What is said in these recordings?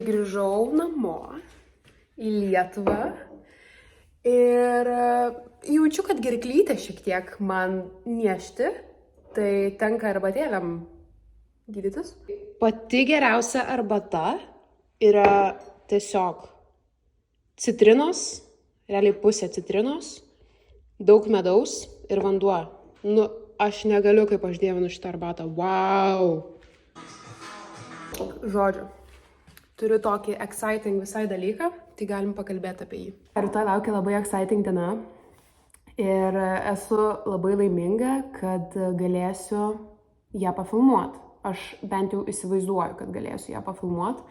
Grįžau namo į Lietuvą ir jaučiu, kad gerklytė šiek tiek man niešti, tai tenka arbatėlėm gydytis. Pati geriausia arbata yra tiesiog citrinos, realiai pusė citrinos, daug medaus ir vanduo. Nu, aš negaliu, kaip aš dievinu šitą arbatą. Wow! Žodžiu, turiu tokį exciting visai dalyką, tai galim pakalbėti apie jį. Rytoj laukia labai exciting diena ir esu labai laiminga, kad galėsiu ją pafilmuoti. Aš bent jau įsivaizduoju, kad galėsiu ją pafilmuoti.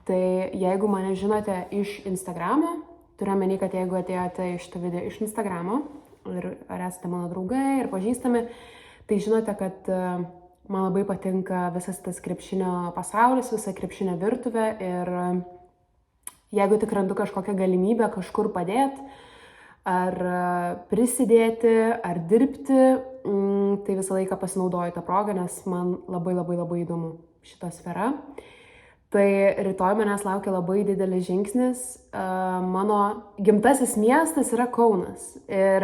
Tai jeigu mane žinote iš Instagramo, turiu omeny, kad jeigu atėjote iš šitą video iš Instagramo ir ar esate mano draugai ir pažįstami, tai žinote, kad man labai patinka visas tas krepšinio pasaulis, visa krepšinio virtuvė ir jeigu tik randu kažkokią galimybę kažkur padėti, ar prisidėti, ar dirbti, tai visą laiką pasinaudoju tą progą, nes man labai įdomu šita sfera. Tai rytoj manęs laukia labai didelis žingsnis. Mano gimtasis miestas yra Kaunas. Ir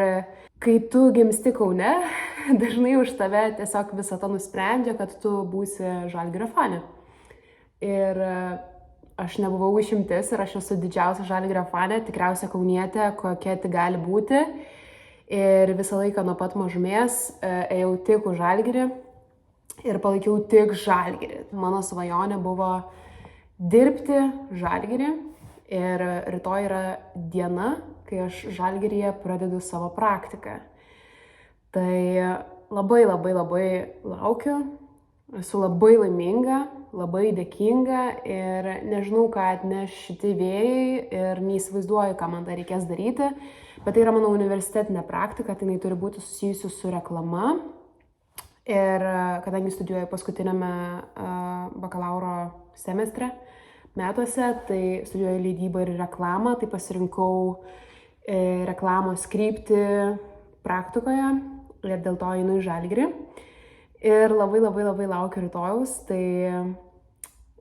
kai tu gimsti Kaune, dažnai už tave tiesiog visata nusprendžia, kad tu būsi Žalgirio fanė. Ir aš nebuvau išimtis ir aš esu didžiausia Žalgirio fanė, tikriausia kaunietė, kokia tik gali būti. Ir visą laiką nuo pat mažumės ėjau tik už Žalgirį ir palaikiau tik Žalgirį. Mano svajonė buvo dirbti Žalgirį ir rytoj yra diena, kai aš Žalgiryje pradedu savo praktiką. Tai labai laukiu, esu labai laiminga, labai dėkinga ir nežinau, ką atneš šitie vėjai ir neįsivaizduoju, ką man dar reikės daryti, bet tai yra mano universitetinė praktika, tai jinai turi būti susijusi su reklama. Ir kadangi studijuoju paskutinėme bakalauro semestre metuose, tai studijuoju leidybą ir reklamą, tai pasirinkau reklamos kryptį praktikoje ir dėl to einu į Žalgirį. Ir labai laukiu rytojaus, tai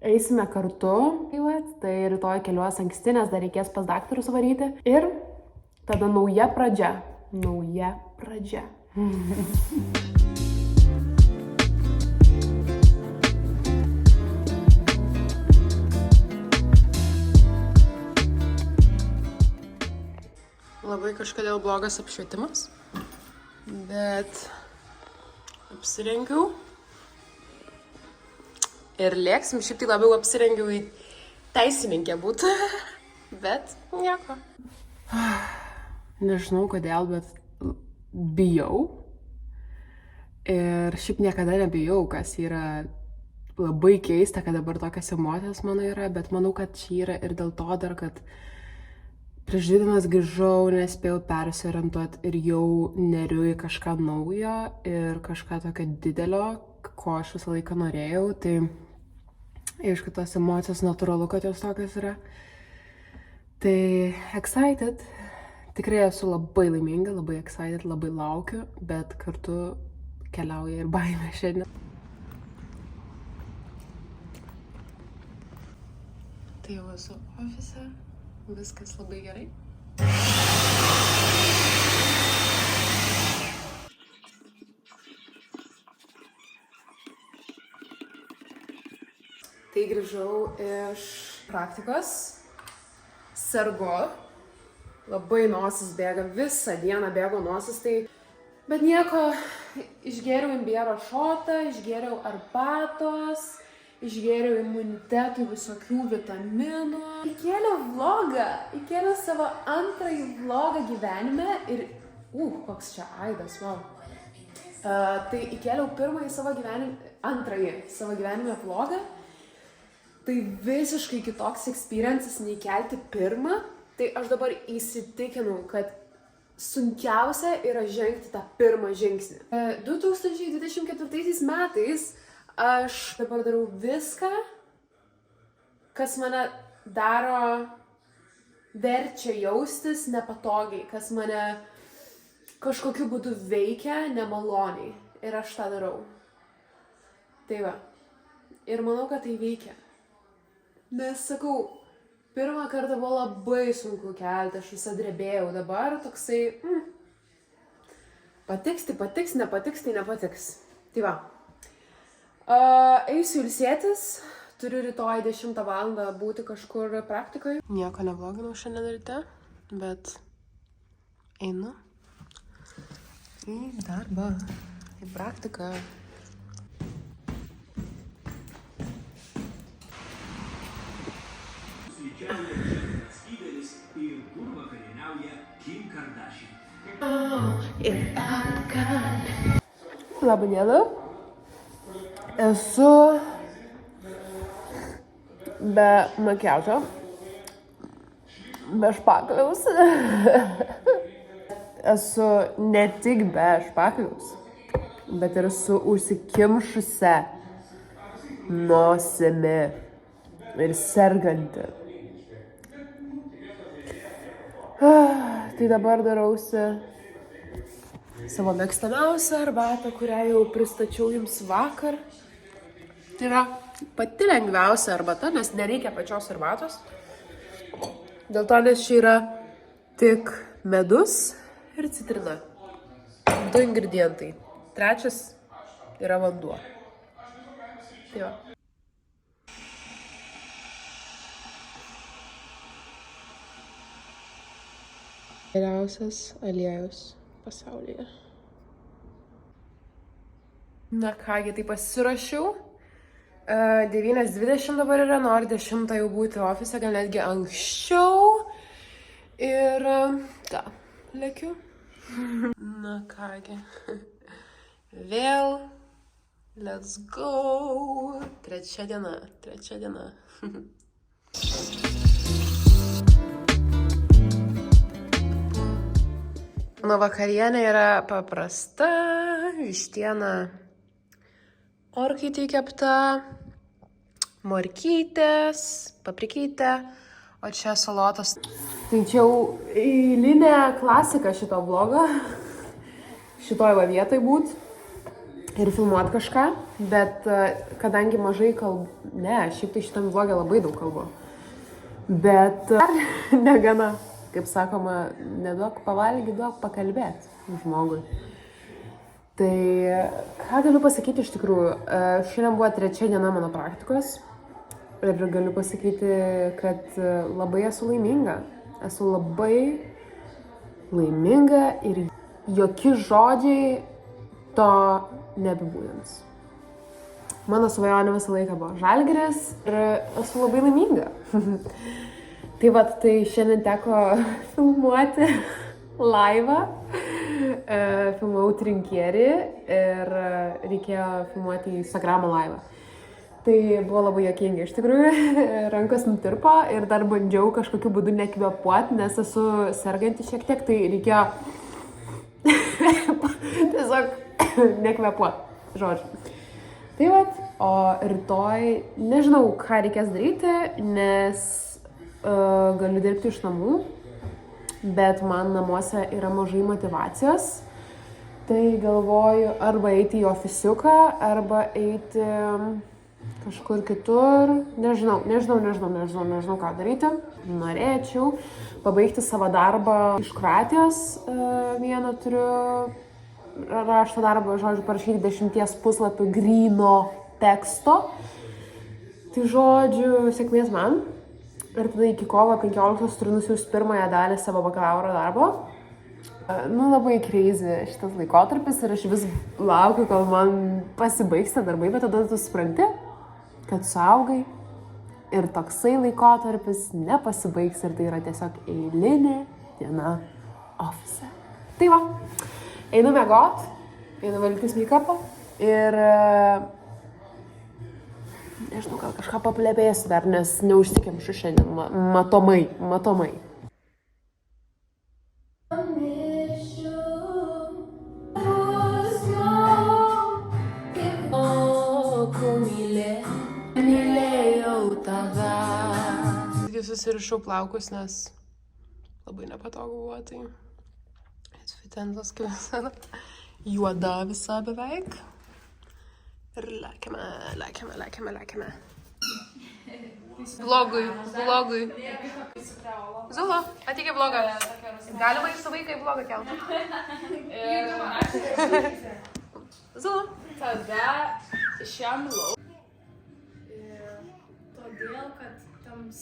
eisime kartu, tai rytoj keliuos anksti, nes dar reikės pas daktarus varyti. Ir tada nauja pradžia. Labai kažkodėl blogas apšvietimas, bet apsirengiau ir lėksim, šiaip tai labiau apsirengiau į teisininkę būti, bet nieko. Nežinau kodėl, bet bijau ir šiaip niekada nebijau, kas yra labai keista, kad dabar tokios emocijos mano yra, bet manau, kad čia yra ir dėl to dar, kad prieš 2 dienas grįžau, nespėjau persiorientuoti ir jau neriu į kažką naujo ir kažką tokio didelio, ko aš visą laiką norėjau. Tai aišku, tos emocijos natūralu, kad jos tokios yra. Tai excited. Tikrai esu labai laiminga, labai excited, labai laukiu, bet kartu keliauja ir baimė šiandien. Tai jau esu ofise. Viskas labai gerai. Tai grįžau iš praktikos, sergu, labai nosis bėga, visą dieną bėgo nosis, tai... Bet nieko, išgėriau imbiero šotą, išgėriau arbatos, išgėriau imunitetui visokių vitaminų. Įkėliau savo antrąjį vlogą gyvenime ir... koks čia aidas, wow. Tai įkėliau antrąjį savo gyvenime vlogą. Tai visiškai kitoks experiences nei kelti pirmą. Tai aš dabar įsitikinau, kad sunkiausia yra žengti tą pirmą žingsnį. 2024 metais aš dabar darau viską, kas mane verčia jaustis nepatogiai, kas mane kažkokiu būdu veikia nemaloniai. Ir aš tą darau. Tai va. Ir manau, kad tai veikia. Nes sakau, pirmą kartą buvo labai sunku kelti, aš visą drebėjau, dabar toksai, patiks, tai patiks, nepatiks, tai nepatiks. Tai va, eisiu ilsėtis, turiu rytoj 10 valandą būti kažkur praktikoje. Nieko nevloginau šiandien ryte, bet einu į darbą, į praktiką. Ir kur vakarieniauja Kim Kardashian. Labą dieną. Esu be makiažo, be špakliaus. Esu ne tik be špakliaus, bet ir su užsikimšusia nosimi ir serganti. Tai dabar darausi savo mėgstamiausią arbatą, kurią jau pristačiau jums vakar. Tai yra pati lengviausia arbata, nes nereikia pačios arbatos. Dėl to, nes čia yra tik medus ir citrina. 2 ingredientai. 3 yra vanduo. Tai va. Geriausias aliejus pasaulyje. Na kągi, tai pasirašiau. 9:20 dabar yra, noriu 10 jau būti ofise, gal netgi anksčiau. Ir lekiu. Na kągi. Vėl. Let's go. Trečia diena. Mano vakarienė yra paprasta, vištiena orkaitėj kepta, morkytės, paprikytė, o čia salotas. Tai čia jau eilinė klasika šito vlogo, šitoj va vietoj būt ir filmuot kažką, bet kadangi mažai kalbu, šiaip tai šitam vlogė labai daug kalbu, bet negana. Kaip sakoma, neduok pavalgyti, duok pakalbėti žmogui. Tai ką galiu pasakyti iš tikrųjų, šiandien buvo 3 diena mano praktikos ir galiu pasakyti, kad labai esu laiminga. Esu labai laiminga ir jokie žodžiai to neapibūdins. Mano svajonė visą laiką buvo Žalgiris ir esu labai laiminga. Tai vat, tai šiandien teko filmuoti laivą, filmavau trinkierį ir reikėjo filmuoti Instagramo laivą. Tai buvo labai juokinga, iš tikrųjų, rankos nutirpo ir dar bandžiau kažkokiu būdu nekvėpuoti, nes esu serganti šiek tiek, tai reikėjo tiesiog nekvėpuoti, žodžiu. Tai vat, o rytoj nežinau, ką reikės daryti, nes galiu dirbti iš namų, bet man namuose yra mažai motyvacijos, tai galvoju arba eiti į ofisiuką, arba eiti kažkur kitur, nežinau ką daryti. Norėčiau pabaigti savo darbą iš Kroatijos, vieną turiu rašto darbą, žodžiu, parašyti 10 puslapių gryno teksto, tai žodžiu, sėkmės man. Ir tada iki kovo 15 turiu nusiųsti pirmąją dalį savo bakalauro darbo. Labai crazy šitas laikotarpis ir aš vis laukiu, kol man pasibaigs tie darbai, bet tada tu supranti, kad suaugai ir toksai laikotarpis nepasibaigs ir tai yra tiesiog eilinė diena ofise. Tai va, einu miegot, einu valytis make-upą ir nežinau, gal kažką paplepėsiu dar, nes neužsikemšu šiandien, matomai. Susirišau plaukus, nes labai nepatogu buvo, tai atsvitentas kaip visada, juoda visa beveik. Ir lekiame. Vlogui. Zula, ateik į vlogą. Galima jūsų vaiką į vlogą kelti. Zula. Tada šiam lauk. Todėl, kad tams...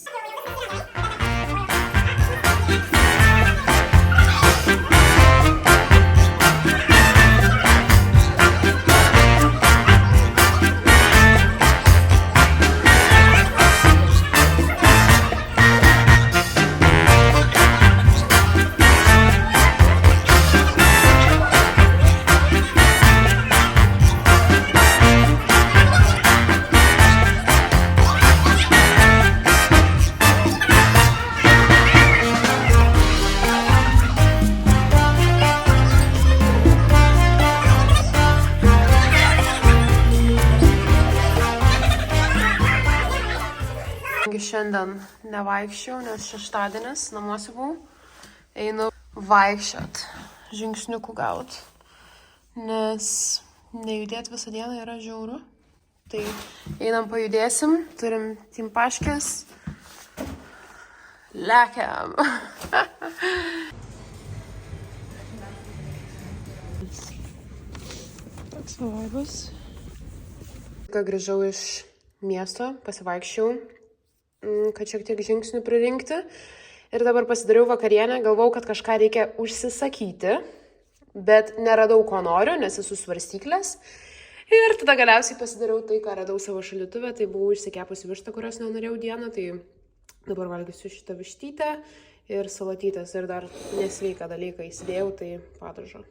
Šiandien nevaikščiau, nes šeštadienis namuose buvau. Einu vaikščiot, žingsniukų gaut, nes nejudėti visą dieną yra žiauru. Tai einam pajudėsim, turim timpaškės, lekiam. Toks vaibas. Grįžau iš miesto, pasivaikščiau, kad šiek tiek žingsnių pririnkti. Ir dabar pasidariau vakarienę, galvau, kad kažką reikia užsisakyti, bet neradau, ko noriu, nes esu svarstyklės. Ir tada galiausiai pasidariau tai, ką radau savo šaldytuve, tai buvau išsikepusi vištą, kurios nenorėjau dieną, tai dabar valgysiu šitą vištytę ir salatytės ir dar nesveiką dalyką įsidėjau, tai padažą.